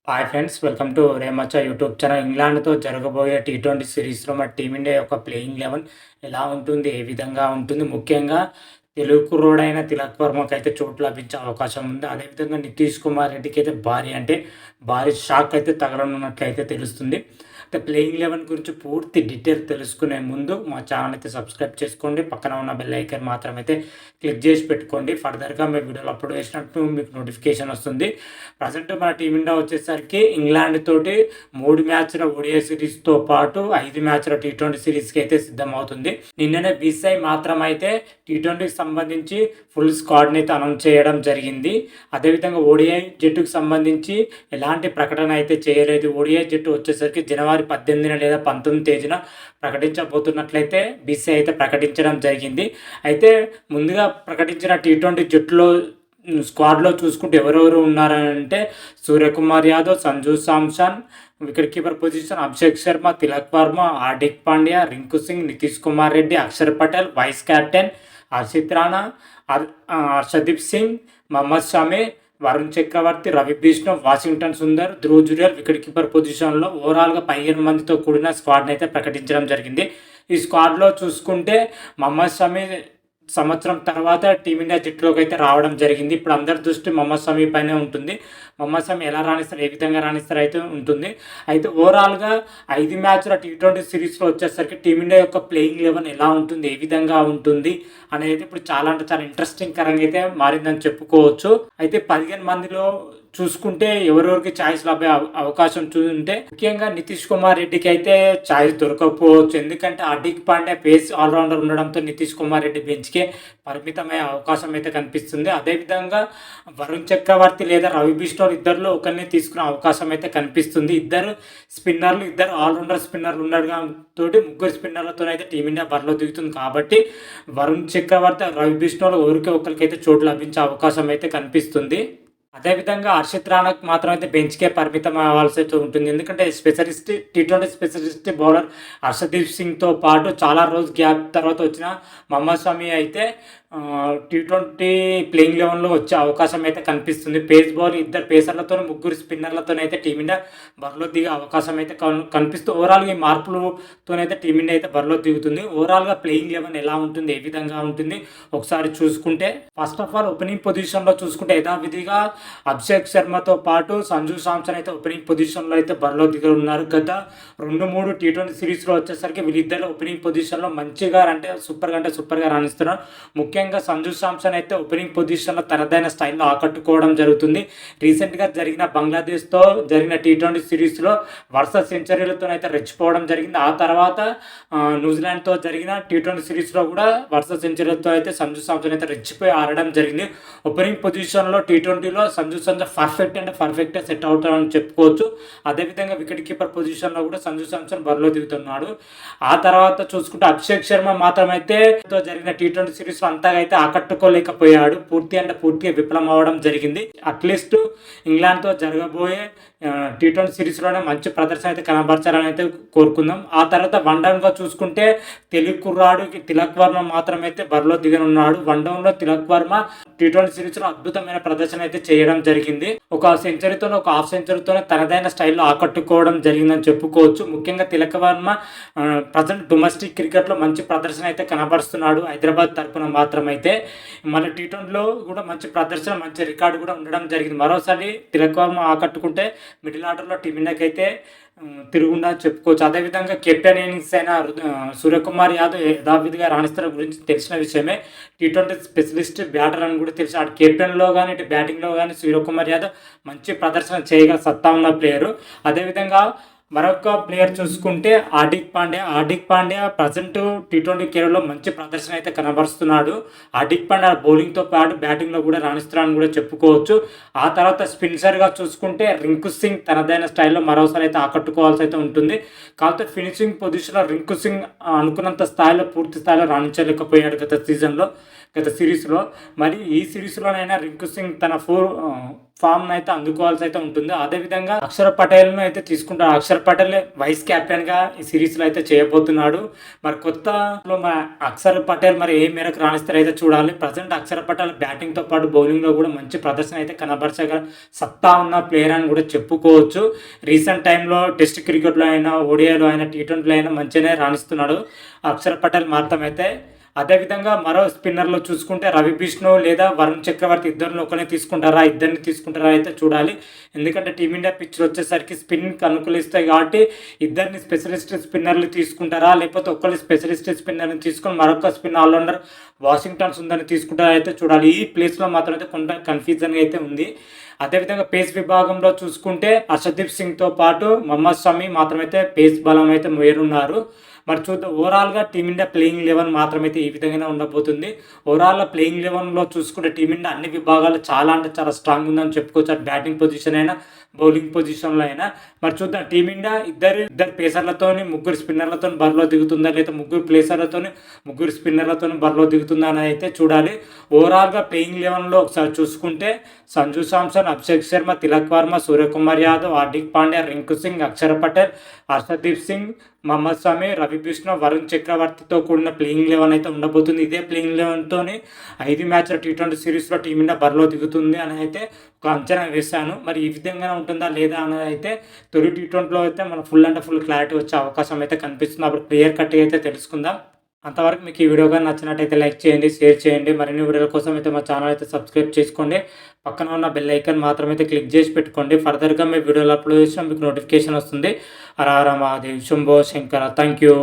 Hi friends, welcome to రేమచ్చా YouTube channel. ఇంగ్లాండ్తో జరగబోయే టీ20 సిరీస్లో మన టీమిండియా యొక్క ప్లేయింగ్ లెవెన్ ఎలా ఉంటుంది, ఏ విధంగా ఉంటుంది, ముఖ్యంగా తెలుగు కుర్రోడైన తిలక్ వర్మకి అయితే చోటు లభించే అవకాశం ఉంది. అదేవిధంగా నితీష్ కుమార్ రెడ్డికి అయితే భారీ షాక్ అయితే తగలనున్నట్లయితే తెలుస్తుంది. అయితే ప్లేయింగ్ లెవెన్ గురించి పూర్తి డీటెయిల్ తెలుసుకునే ముందు మా ఛానల్ అయితే సబ్స్క్రైబ్ చేసుకోండి. పక్కన ఉన్న బెల్ ఐకాన్ మాత్రం అయితే క్లిక్ చేసి పెట్టుకోండి. ఫర్దర్గా మేము వీడియోలు అప్లోడ్ చేసినట్టు మీకు నోటిఫికేషన్ వస్తుంది. ప్రజెంట్ మన టీమిండియా వచ్చేసరికి ఇంగ్లాండ్ తోటి 3 మ్యాచ్ల ఓడిఐ సిరీస్తో పాటు 5 మ్యాచ్ల టీ20 సిరీస్కి అయితే సిద్ధమవుతుంది. నిన్ననే బీసీఐ మాత్రం అయితే టీ20కి సంబంధించి ఫుల్ స్క్వాడ్ని అయితే అనౌన్స్ చేయడం జరిగింది. అదేవిధంగా ఓడిఐ జట్టుకు సంబంధించి ఎలాంటి ప్రకటన అయితే చేయలేదు. ఓడిఐ జట్టు వచ్చేసరికి జనవరి 18 లేదా 19 తేదీన ప్రకటించబోతున్నట్లయితే బీసీఐ అయితే ప్రకటించడం జరిగింది. అయితే ముందుగా ప్రకటించిన టీ20 జట్టులో స్క్వాడ్లో చూసుకుంటే ఎవరెవరు ఉన్నారంటే Suryakumar Yadav, Sanju Samson, wicket keeper position Abhishek Sharma, Tilak Varma, Hardik Pandya, Rinku Singh, Nitish Kumar Reddy, Axar Patel, vice captain Harshit Rana, Arshdeep Singh, Mohammed Shami, Varun Chakravarthy, Ravi Bishnoi, Washington Sundar, Dhruv Jurel wicket keeper పొజిషన్లో ఓవరాల్గా 15 మందితో కూడిన స్క్వాడ్ని అయితే ప్రకటించడం జరిగింది. ఈ స్క్వాడ్లో చూసుకుంటే మహమ్మద్ షమి సంవత్సరం తర్వాత టీమిండియా జట్టులోకి అయితే రావడం జరిగింది. ఇప్పుడు అందరి దృష్టి మహమ్మద్ షమి పైనే ఉంటుంది. మహమ్మద్ షమి ఎలా రాణిస్తారు, ఏ విధంగా రాణిస్తారు అయితే ఉంటుంది. అయితే ఓవరాల్గా 5 మ్యాచ్ల టీ20 సిరీస్లో వచ్చేసరికి టీమిండియా యొక్క ప్లేయింగ్ లెవెన్ ఎలా ఉంటుంది, ఏ విధంగా ఉంటుంది అనేది ఇప్పుడు చాలా ఇంట్రెస్టింగ్ కరంగా అయితే మారిందని చెప్పుకోవచ్చు. అయితే 15 మందిలో చూసుకుంటే ఎవరెవరికి ఛాయిస్ లభ్య అవకాశం చూస్తుంటే ముఖ్యంగా నితీష్ కుమార్ రెడ్డికి అయితే ఛాయిస్ దొరకకపోవచ్చు. ఎందుకంటే హార్దిక్ పాండ్యా పేస్ ఆల్రౌండర్ ఉండడంతో నితీష్ కుమార్ రెడ్డి బెంచ్కే పరిమితమయ్యే అవకాశం అయితే కనిపిస్తుంది. అదేవిధంగా వరుణ్ చక్రవర్తి లేదా రవి బిష్ణోర్ ఇద్దరిలో ఒకరిని తీసుకునే అవకాశం అయితే కనిపిస్తుంది. ఇద్దరు ఆల్రౌండర్ స్పిన్నర్లు ఉండడంతో 3 స్పిన్నర్లతో అయితే టీమిండియా బరిలో దిగుతుంది. కాబట్టి వరుణ్ చక్రవర్తి, రవి బిష్ణోర్ ఒకరికైతే చోటు లభించే అవకాశం అయితే కనిపిస్తుంది. అదేవిధంగా హర్షిత్ రాణాకు మాత్రం అయితే బెంచ్కే పరిమితం అవ్వాల్సి అయితే ఉంటుంది. ఎందుకంటే టీ20 స్పెషలిస్ట్ బౌలర్ హర్షదీప్ సింగ్తో పాటు చాలా రోజు గ్యాప్ తర్వాత వచ్చిన మహమ్మద్ షమి అయితే టీ20 ప్లేయింగ్ లెవెన్లో వచ్చే అవకాశం అయితే కనిపిస్తుంది. ఇద్దరు పేసర్లతో 3 స్పిన్నర్లతో అయితే టీమిండియా బరిలో దిగే అవకాశం అయితే కనిపిస్తూ ఓవరాల్గా ఈ మార్పులతోనైతే టీమిండియా అయితే బరిలో దిగుతుంది. ఓవరాల్గా ప్లేయింగ్ లెవెన్ ఎలా ఉంటుంది, ఏ విధంగా ఉంటుంది ఒకసారి చూసుకుంటే ఫస్ట్ ఆఫ్ ఆల్ ఓపెనింగ్ పొజిషన్లో చూసుకుంటే యథావిధిగా అభిషేక్ శర్మతో పాటు సంజు శాంసన్ అయితే ఓపెనింగ్ పొజిషన్లో అయితే బరిలో దిగి ఉన్నారు. గత 2-3 టీ20 సిరీస్లో వచ్చేసరికి వీళ్ళిద్దరు ఓపెనింగ్ పొజిషన్లో మంచిగా సూపర్గా రాణిస్తున్నారు. ముఖ్యంగా సంజు శాంసన్ అయితే ఓపెనింగ్ పొజిషన్లో తనదైన స్టైల్లో ఆకట్టుకోవడం జరుగుతుంది. రీసెంట్గా జరిగిన బంగ్లాదేశ్తో జరిగిన టీ20 సిరీస్లో వరుస సెంచరీలతో అయితే రెచ్చిపోవడం జరిగింది. ఆ తర్వాత న్యూజిలాండ్తో జరిగిన టీ20 సిరీస్లో కూడా వరుస సెంచరీలతో అయితే సంజు శాంసన్ అయితే రెచ్చిపోయి ఆడడం జరిగింది. ఓపెనింగ్ పొజిషన్లో టీ20లో సంజు శాంసన్ పర్ఫెక్ట్గా సెట్ అవుతాడని చెప్పుకోవచ్చు. అదేవిధంగా వికెట్ కీపర్ పొజిషన్లో కూడా సంజు శాంసన్ బరిలో దిగుతున్నాడు. ఆ తర్వాత చూసుకుంటే అభిషేక్ శర్మ మాత్రం అయితే జరిగిన టీ20 సిరీస్లో అంతగా అయితే ఆకట్టుకోలేకపోయాడు. పూర్తిగా విఫలం అవ్వడం జరిగింది. అట్లీస్ట్ ఇంగ్లాండ్తో జరగబోయే టీ20 సిరీస్లోనే మంచి ప్రదర్శన అయితే కనబరచాలని అయితే కోరుకుందాం. ఆ తర్వాత వన్డౌన్గా చూసుకుంటే తెలుగు కుర్రాడు తిలక్ వర్మ మాత్రమైతే బరిలో దిగనున్నాడు. వన్డౌన్లో తిలక్ వర్మ టీ20 సిరీస్లో అద్భుతమైన ప్రదర్శన అయితే చేయడం జరిగింది. ఒక హాఫ్ సెంచరీతోనే తనదైన స్టైల్లో ఆకట్టుకోవడం జరిగిందని చెప్పుకోవచ్చు. ముఖ్యంగా తిలక్ వర్మ ప్రజెంట్ డొమెస్టిక్ క్రికెట్లో మంచి ప్రదర్శన అయితే కనబరుస్తున్నాడు. హైదరాబాద్ తరపున మాత్రమైతే మళ్ళీ టీ20లో కూడా మంచి ప్రదర్శన, మంచి రికార్డు కూడా ఉండడం జరిగింది. మరోసారి తిలక్ వర్మ ఆకట్టుకుంటే మిడిల్ ఆర్డర్లో టీమిండియాకి అయితే తిరుగుండా చెప్పుకోవచ్చు. అదేవిధంగా కెప్టెన్ ఇన్నింగ్స్ అయిన సూర్యకుమార్ యాదవ్ యథావిధిగా రాణిస్తున్న గురించి తెలిసిన విషయమే. టీ20 స్పెషలిస్ట్ బ్యాటర్ అని కూడా తెలిసి అటు కెప్టెన్లో కానీ ఇటు బ్యాటింగ్లో కానీ సూర్యకుమార్ యాదవ్ మంచి ప్రదర్శన చేయగల సత్తా ఉన్న ప్లేయరు. అదేవిధంగా మరొక ప్లేయర్ చూసుకుంటే హార్దిక్ పాండ్యా ప్రజెంట్ టీ20 కెరీర్లో మంచి ప్రదర్శన అయితే కనబరుస్తున్నాడు. హార్దిక్ పాండ్యా బౌలింగ్తో పాటు బ్యాటింగ్లో కూడా రాణిస్తున్నాడని కూడా చెప్పుకోవచ్చు. ఆ తర్వాత స్పిన్నర్గా చూసుకుంటే రింకు సింగ్ తనదైన స్టైల్లో మరోసారి అయితే ఆకట్టుకోవాల్సి అయితే ఉంటుంది. కాకపోతే ఫినిషింగ్ పొజిషన్లో రింకు సింగ్ అనుకున్నంత పూర్తి స్థాయిలో రాణించలేకపోయాడు గత సీజన్లో. గత సిరీస్‌లో. మరి ఈ సిరీస్‌లోనైనా రింకు సింగ్ తన ఫామ్‌ని అయితే అందుకోవాల్సి అయితే ఉంటుంది. అదేవిధంగా అక్షర్ పటేల్‌ను అయితే తీసుకుంటారు. అక్షర్ పటేల్ వైస్ కెప్టెన్‌గా ఈ సిరీస్‌లో అయితే చేయబోతున్నాడు. మరి కొత్తలో అక్షర్ పటేల్ మరి ఏ మేరకు రాణిస్తారో అయితే చూడాలి. ప్రజెంట్ అక్షర్ పటేల్ బ్యాటింగ్‌తో పాటు బౌలింగ్‌లో కూడా మంచి ప్రదర్శన అయితే కనబరచగల సత్తా ఉన్న ప్లేయర్ అని కూడా చెప్పుకోవచ్చు. రీసెంట్ టైంలో టెస్ట్ క్రికెట్‌లో అయినా, ఓడిఐలో అయినా, టీ20లో అయినా మంచిగానే రాణిస్తున్నాడు అక్షర్ పటేల్ మాత్రం అయితే. అదేవిధంగా మరో స్పిన్నర్‌లో చూసుకుంటే రవి బిష్ణు లేదా వరుణ్ చక్రవర్తి ఇద్దరిలో ఒకరిని తీసుకుంటారా? ఇద్దరిని తీసుకుంటారా అయితే చూడాలి. ఎందుకంటే టీమిండియా పిచ్‌లు వచ్చేసరికి స్పిన్‌కి అనుకూలిస్తాయి కాబట్టి ఇద్దరిని స్పెషలిస్ట్ స్పిన్నర్లు తీసుకుంటారా? లేకపోతే ఒకళ్ళు స్పెషలిస్ట్ స్పిన్నర్‌ని తీసుకొని మరొక స్పిన్ ఆల్రౌండర్ వాషింగ్టన్ సుందర్‌ని తీసుకుంటారా అయితే చూడాలి. ఈ ప్లేస్‌లో మాత్రం అయితే కొంత కన్‌ఫ్యూజన్‌గా అయితే ఉంది. అదేవిధంగా పేస్ విభాగంలో చూసుకుంటే హర్షదీప్ సింగ్‌తో పాటు మహమ్మద్ షమి మాత్రమైతే పేస్ బలం అయితే మేరున్నారు. మరి చూద్దాం. ఓవరాల్‌గా టీమిండియా ప్లేయింగ్ 11 మాత్రమైతే ఈ విధంగానే ఉండబోతుంది. ఓవరాల్‌గా ప్లేయింగ్ 11లో చూసుకుంటే టీమిండియా అన్ని విభాగాలు చాలా అంటే చాలా స్ట్రాంగ్ ఉందని చెప్పుకోవచ్చు. అటు బ్యాటింగ్ పొజిషన్ అయినా, బౌలింగ్ పొజిషన్‌లో అయినా. మరి చూద్దాం టీమిండియా ఇద్దరు పేసర్లతోని, ముగ్గురు స్పిన్నర్లతోని బరిలో దిగుతుందా? లేదా ముగ్గురు పేసర్లతోని, ముగ్గురు స్పిన్నర్లతోని బరిలో దిగుతుందా అని అయితే చూడాలి. ఓవరాల్‌గా ప్లేయింగ్ 11లో ఒకసారి చూసుకుంటే సంజు శాంసన్, అభిషేక్ శర్మ, తిలక్ వర్మ, సూర్యకుమార్ యాదవ్, హార్దిక్ పాండ్యా, రింకు సింగ్, అక్షర్ పటేల్, హర్షదీప్ సింగ్, మహమ్మద్ షమి, రవి బిష్ణు, వరుణ్ చక్రవర్తితో కూడిన ప్లేయింగ్ 11 అయితే ఉండబోతుంది. ఇదే ప్లేయింగ్ 11తోని 5 మ్యాచ్ల టీ20 సిరీస్‌లో టీమిండియా బరిలో దిగుతుంది అని అయితే ఒక అంచనా వేశాను. మరి ఈ విధంగా ఉంటుందా లేదా అనేది అయితే తొలి టీ20లో అయితే మనకు ఫుల్ అంటే ఫుల్ క్లారిటీ వచ్చే అవకాశం అయితే కనిపిస్తుంది. అప్పుడు క్లియర్ కట్‌గా అయితే తెలుసుకుందాం. అంతవరకు మీకు ఈ వీడియో గాని నచ్చినట్టయితే లైక్ చేయండి, షేర్ చేయండి. మరిన్ని వీడియోల కోసం అయితే మా ఛానల్ అయితే సబ్స్క్రైబ్ చేసుకోండి. పక్కన ఉన్న బెల్ ఐకాన్ మాత్రమైతే క్లిక్ చేసి పెట్టుకోండి. ఫర్దర్‌గా మీ వీడియోలు అప్లోడ్ చేసినా మీకు నోటిఫికేషన్ వస్తుంది. హర హర మహాదేవ్, శంభో శంకర. Thank you.